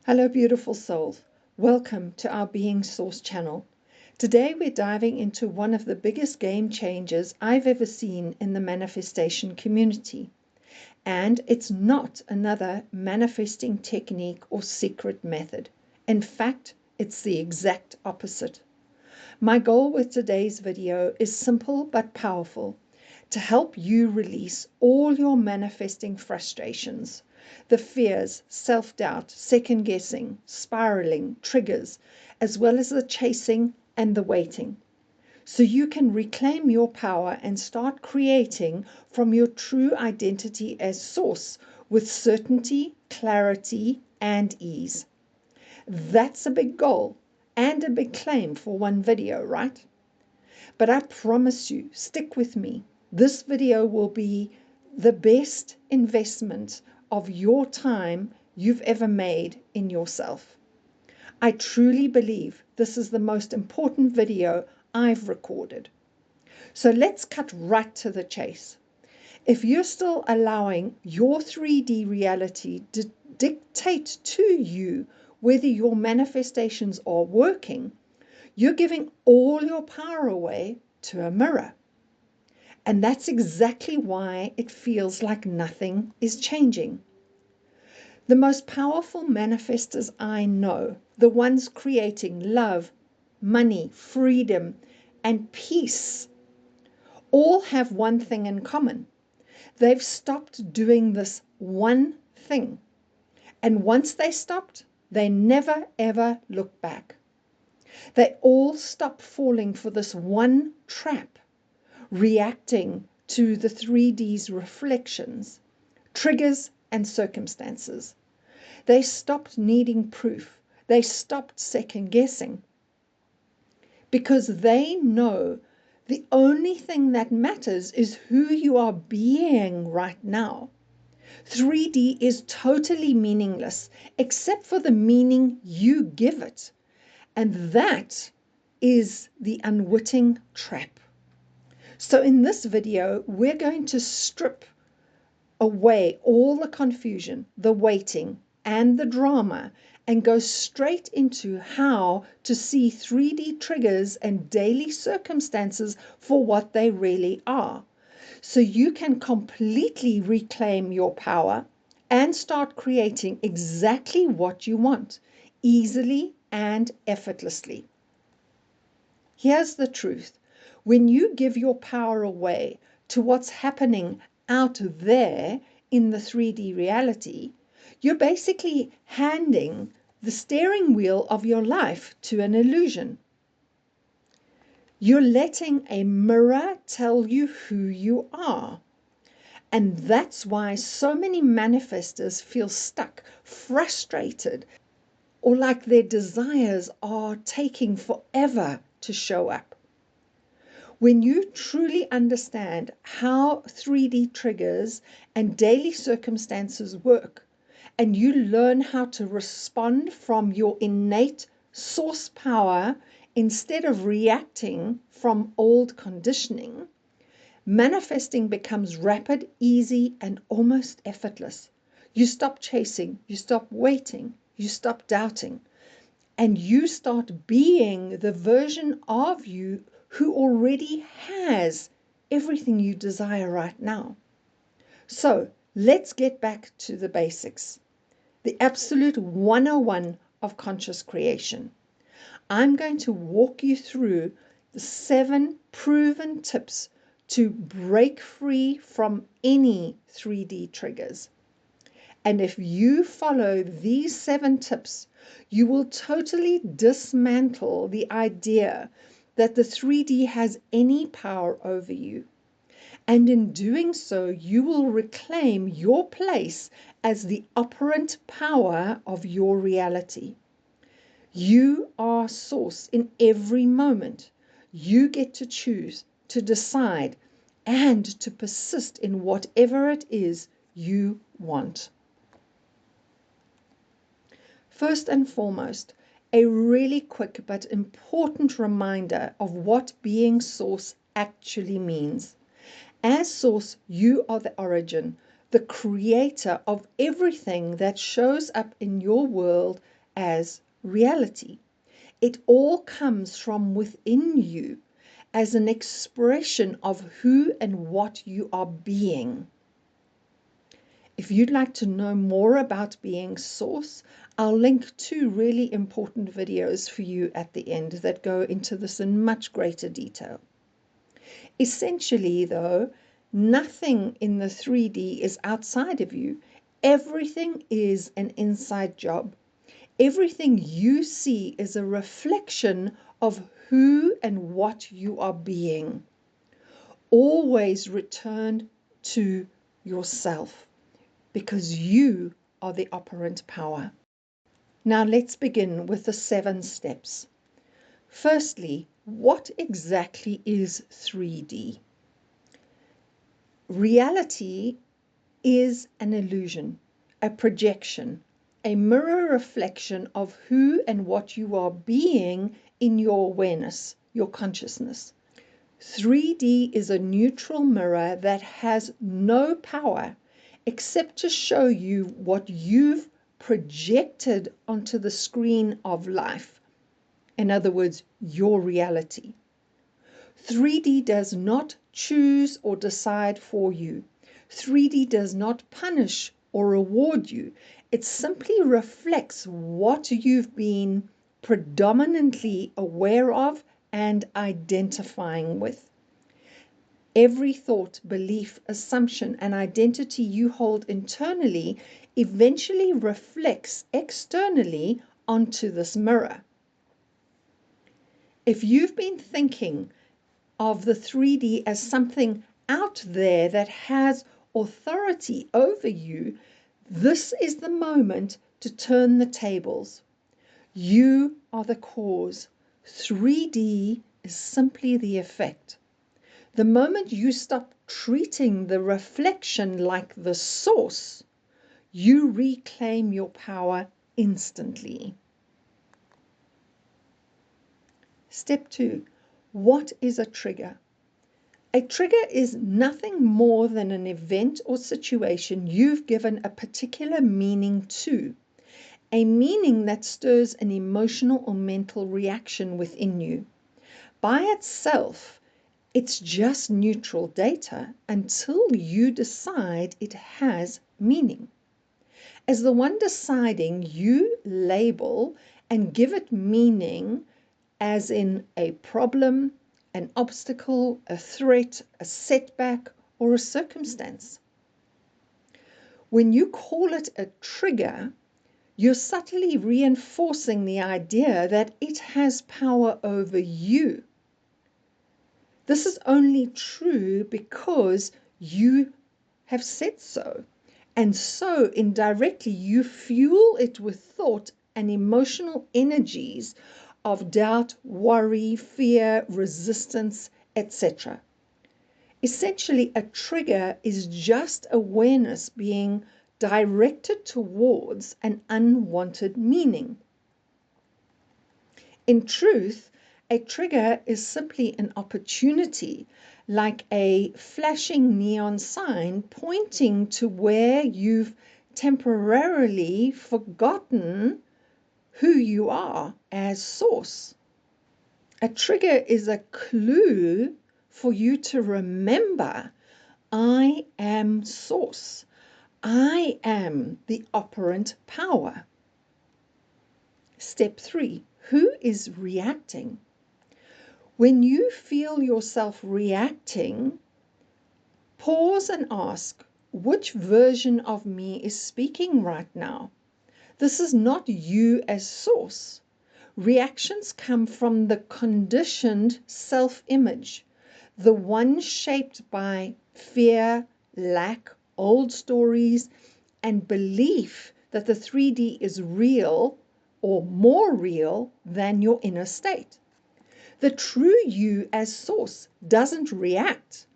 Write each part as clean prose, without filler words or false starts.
Hello, beautiful souls. Welcome to our Being Source channel. Today, we're diving into one of the biggest game changers I've ever seen in the manifestation community. And it's not another manifesting technique or secret method. In fact, it's the exact opposite. My goal with today's video is simple but powerful: to help you release all your manifesting frustrations, the fears, self-doubt, second-guessing, spiraling, triggers, as well as the chasing and the waiting, so you can reclaim your power and start creating from your true identity as source with certainty, clarity, and ease. That's a big goal and a big claim for one video, right? But I promise you, stick with me. This video will be the best investment of your time you've ever made in yourself. I truly believe this is the most important video I've recorded. So let's cut right to the chase. If you're still allowing your 3D reality to dictate to you whether your manifestations are working, you're giving all your power away to a mirror. And that's exactly why it feels like nothing is changing. The most powerful manifestors I know, the ones creating love, money, freedom, and peace, all have one thing in common. They've stopped doing this one thing. And once they stopped, they never ever look back. They all stop falling for this one trap, reacting to the 3D's reflections, triggers, and circumstances. They stopped needing proof. They stopped second guessing, because they know the only thing that matters is who you are being right now. 3D is totally meaningless except for the meaning you give it. And that is the unwitting trap. So in this video, we're going to strip away all the confusion, the waiting, and the drama, and go straight into how to see 3D triggers and daily circumstances for what they really are, so you can completely reclaim your power and start creating exactly what you want, easily and effortlessly. Here's the truth. When you give your power away to what's happening out there in the 3D reality, you're basically handing the steering wheel of your life to an illusion. You're letting a mirror tell you who you are. And that's why so many manifestors feel stuck, frustrated, or like their desires are taking forever to show up. When you truly understand how 3D triggers and daily circumstances work, and you learn how to respond from your innate source power instead of reacting from old conditioning, manifesting becomes rapid, easy, and almost effortless. You stop chasing, you stop waiting, you stop doubting, and you start being the version of you who already has everything you desire right now. So let's get back to the basics, the absolute 101 of conscious creation. I'm going to walk you through the 7 proven tips to break free from any 3D triggers. And if you follow these 7 tips, you will totally dismantle the idea that the 3D has any power over you. And in doing so, you will reclaim your place as the operant power of your reality. You are source in every moment. You get to choose, to decide, and to persist in whatever it is you want. First and foremost, a really quick but important reminder of what being source actually means. As source, you are the origin, the creator of everything that shows up in your world as reality. It all comes from within you as an expression of who and what you are being. If you'd like to know more about being source, I'll link 2 really important videos for you at the end that go into this in much greater detail. Essentially, though, nothing in the 3D is outside of you. Everything is an inside job. Everything you see is a reflection of who and what you are being. Always return to yourself, because you are the operant power. Now let's begin with the 7 steps. Firstly, what exactly is 3D? Reality is an illusion, a projection, a mirror reflection of who and what you are being in your awareness, your consciousness. 3D is a neutral mirror that has no power except to show you what you've projected onto the screen of life. In other words, your reality. 3D does not choose or decide for you. 3D does not punish or reward you. It simply reflects what you've been predominantly aware of and identifying with. Every thought, belief, assumption, and identity you hold internally eventually reflects externally onto this mirror. If you've been thinking of the 3D as something out there that has authority over you, this is the moment to turn the tables. You are the cause. 3D is simply the effect. The moment you stop treating the reflection like the source, you reclaim your power instantly. Step 2. What is a trigger? A trigger is nothing more than an event or situation you've given a particular meaning to, a meaning that stirs an emotional or mental reaction within you. By itself, it's just neutral data until you decide it has meaning. As the one deciding, you label and give it meaning, as in a problem, an obstacle, a threat, a setback, or a circumstance. When you call it a trigger, you're subtly reinforcing the idea that it has power over you. This is only true because you have said so. And so indirectly you fuel it with thought and emotional energies of doubt, worry, fear, resistance, etc. Essentially, a trigger is just awareness being directed towards an unwanted meaning. In truth, a trigger is simply an opportunity, like a flashing neon sign pointing to where you've temporarily forgotten who you are as source. A trigger is a clue for you to remember, I am source. I am the operant power. Step 3. Who is reacting? When you feel yourself reacting, pause and ask, which version of me is speaking right now? This is not you as source. Reactions come from the conditioned self-image, the one shaped by fear, lack, old stories, and belief that the 3D is real or more real than your inner state. The true you as source doesn't react.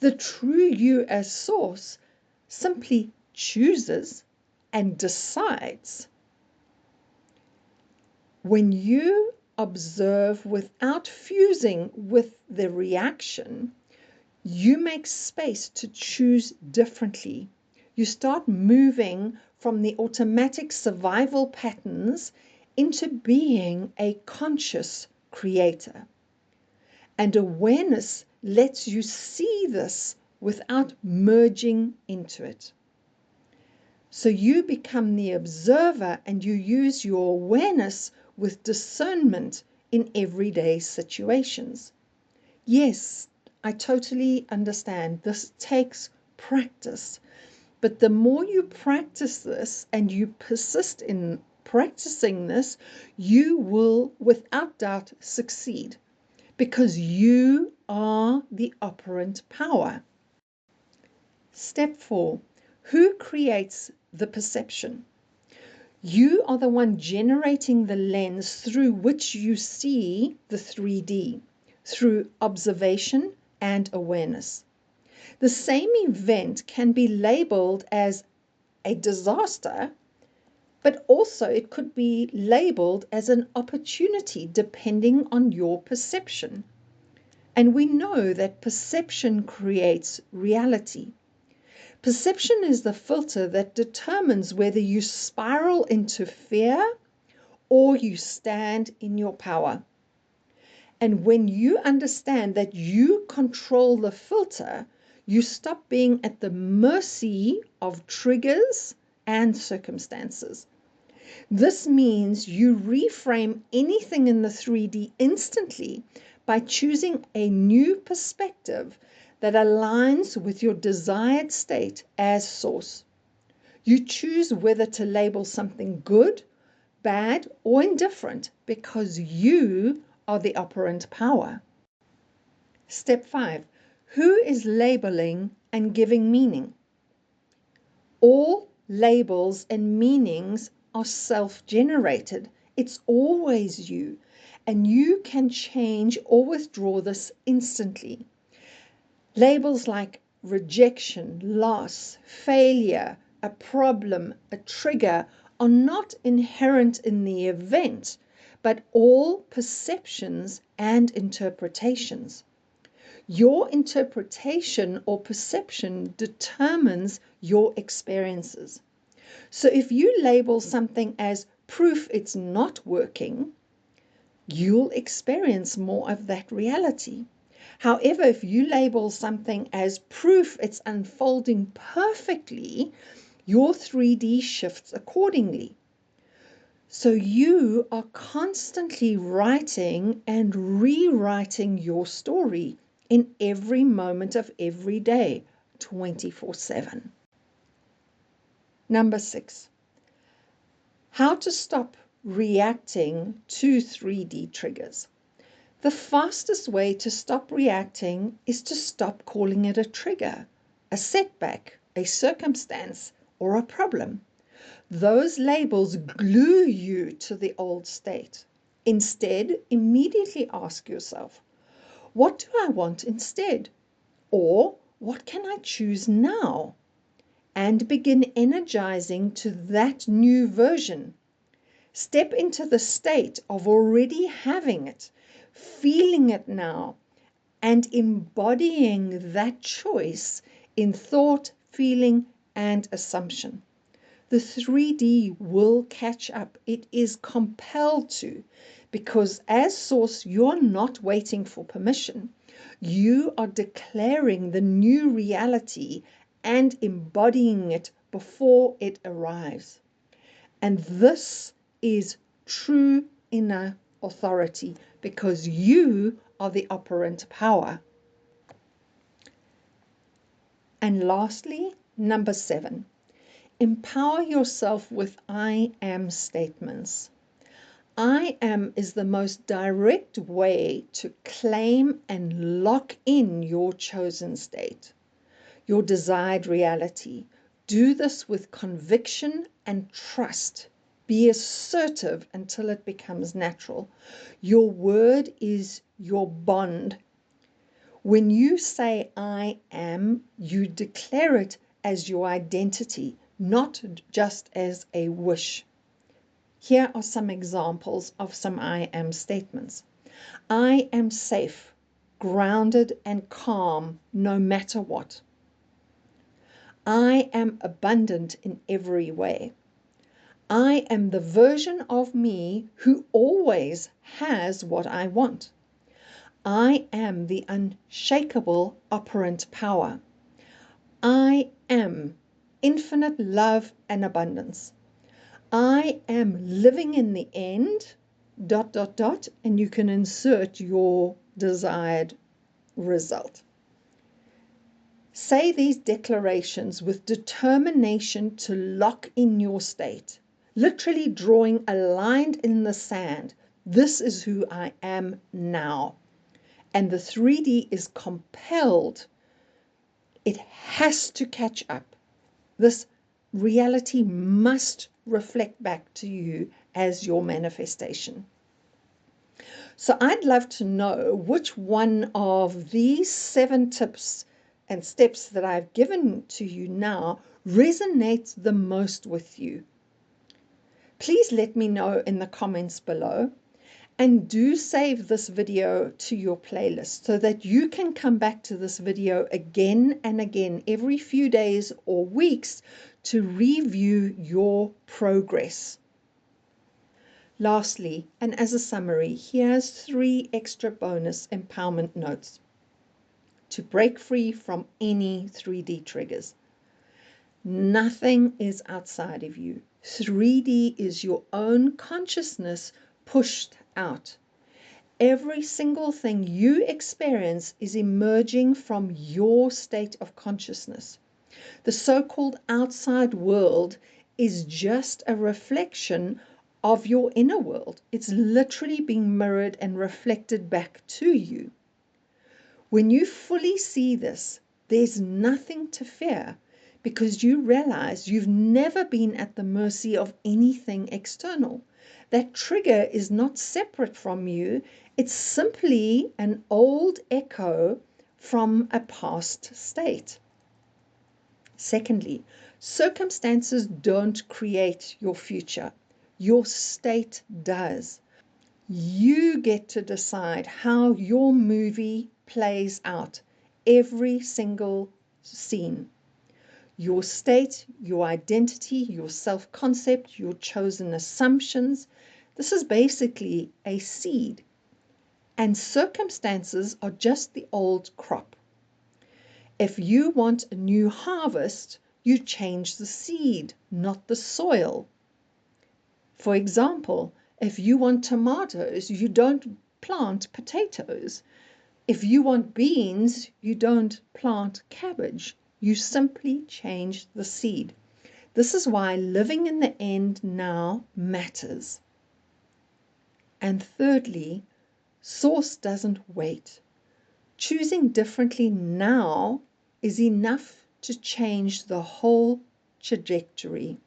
The true you as source simply chooses and decides. When you observe without fusing with the reaction, You make space to choose differently. You start moving from the automatic survival patterns into being a conscious creator. And awareness lets you see this without merging into it. So you become the observer and you use your awareness with discernment in everyday situations. Yes, I totally understand. This takes practice. But the more you practice this and you persist in practicing this, you will without doubt succeed because you are the operant power. Step 4. Who creates the perception? You are the one generating the lens through which you see the 3D, through observation and awareness. The same event can be labeled as a disaster, but also it could be labeled as an opportunity depending on your perception. And we know that perception creates reality. Perception is the filter that determines whether you spiral into fear or you stand in your power. And when you understand that you control the filter, you stop being at the mercy of triggers and circumstances. This means you reframe anything in the 3D instantly by choosing a new perspective that aligns with your desired state as source. You choose whether to label something good, bad, or indifferent because you are the operant power. Step 5. Who is labeling and giving meaning? All labels and meanings are self-generated. It's always you, and you can change or withdraw this instantly. Labels like rejection, loss, failure, a problem, a trigger are not inherent in the event, but all perceptions and interpretations. Your interpretation or perception determines your experiences. So if you label something as proof it's not working, you'll experience more of that reality. However, if you label something as proof it's unfolding perfectly, your 3D shifts accordingly. So you are constantly writing and rewriting your story in every moment of every day, 24/7. Number 6, how to stop reacting to 3D triggers. The fastest way to stop reacting is to stop calling it a trigger, a setback, a circumstance, or a problem. Those labels glue you to the old state. Instead, immediately ask yourself, what do I want instead? Or what can I choose now? And begin energizing to that new version. Step into the state of already having it, feeling it now, and embodying that choice in thought, feeling, and assumption. The 3D will catch up. It is compelled to, because as source, you're not waiting for permission. You are declaring the new reality and embodying it before it arrives. And this is true inner authority because you are the operant power. And lastly, number 7, empower yourself with I am statements. I am is the most direct way to claim and lock in your chosen state, your desired reality. Do this with conviction and trust. Be assertive until it becomes natural. Your word is your bond. When you say I am, you declare it as your identity, not just as a wish. Here are some examples of some I am statements. I am safe. grounded and calm no matter what. I am abundant in every way. I am the version of me who always has what I want. I am the unshakable operant power. I am infinite love and abundance. I am living in the end, and you can insert your desired result. Say these declarations with determination to lock in your state, literally drawing a line in the sand. This is who I am now. And the 3D is compelled, it has to catch up. This reality must reflect back to you as your manifestation. So I'd love to know which one of these 7 tips and steps that I've given to you now resonates the most with you. Please let me know in the comments below, and do save this video to your playlist so that you can come back to this video again and again every few days or weeks to review your progress. Lastly, and as a summary, here's 3 extra bonus empowerment notes to break free from any 3D triggers. Nothing is outside of you. 3D is your own consciousness pushed out. Every single thing you experience is emerging from your state of consciousness. The so-called outside world is just a reflection of your inner world. It's literally being mirrored and reflected back to you. When you fully see this, there's nothing to fear because you realize you've never been at the mercy of anything external. That trigger is not separate from you. It's simply an old echo from a past state. Secondly, circumstances don't create your future. Your state does. You get to decide how your movie plays out, every single scene. Your state, your identity, your self-concept, your chosen assumptions. This is basically a seed. And circumstances are just the old crop. If you want a new harvest, you change the seed, not the soil. For example, if you want tomatoes, you don't plant potatoes. If you want beans, you don't plant cabbage. You simply change the seed. This is why living in the end now matters. And thirdly, source doesn't wait. Choosing differently now is enough to change the whole trajectory.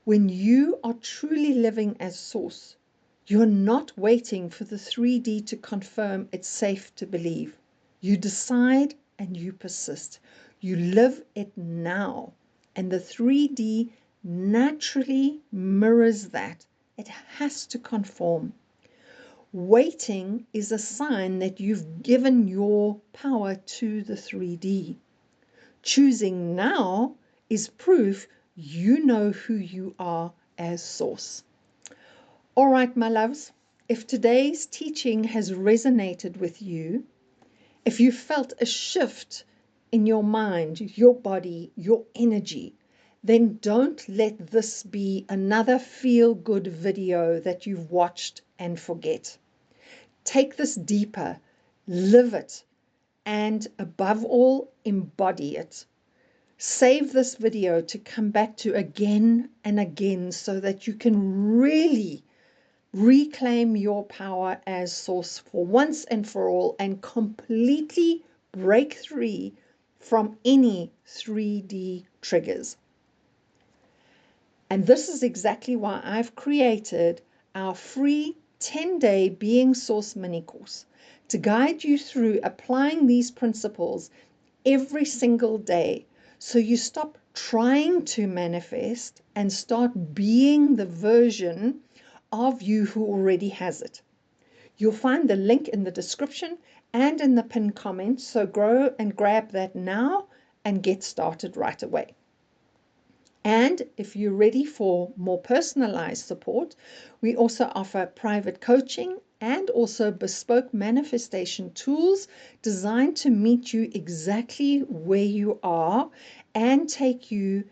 When you are truly living as source, you're not waiting for the 3D to confirm it's safe to believe. You decide and you persist. You live it now. And the 3D naturally mirrors that. It has to conform. Waiting is a sign that you've given your power to the 3D. Choosing now is proof you know who you are as source. All right, my loves, if today's teaching has resonated with you, if you felt a shift in your mind, your body, your energy, then don't let this be another feel-good video that you've watched and forget. Take this deeper, live it, and above all, embody it. Save this video to come back to again and again so that you can really reclaim your power as source for once and for all and completely break free from any 3D triggers. And this is exactly why I've created our free 10-day Being Source mini course to guide you through applying these principles every single day. So you stop trying to manifest and start being the version of you who already has it. You'll find the link in the description and in the pinned comment, so go and grab that now and get started right away. And if you're ready for more personalized support, we also offer private coaching and also bespoke manifestation tools designed to meet you exactly where you are and take you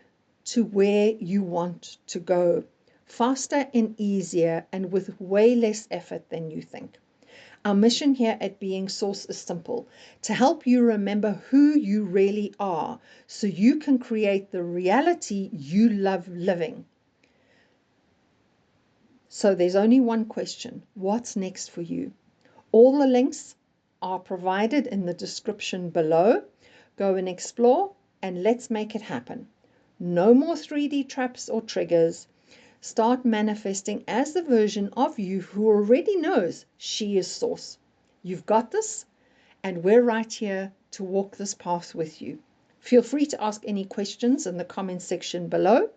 to where you want to go faster and easier and with way less effort than you think. Our mission here at Being Source is simple: to help you remember who you really are so you can create the reality you love living. So there's only one question: what's next for you? All the links are provided in the description below. Go and explore and let's make it happen. No more 3D traps or triggers. Start manifesting as the version of you who already knows she is Source. You've got this, and we're right here to walk this path with you. Feel free to ask any questions in the comment section below,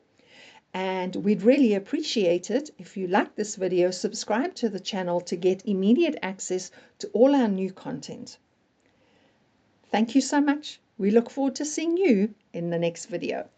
and we'd really appreciate it if you like this video. Subscribe to the channel to get immediate access to all our new content. Thank you so much. We look forward to seeing you in the next video.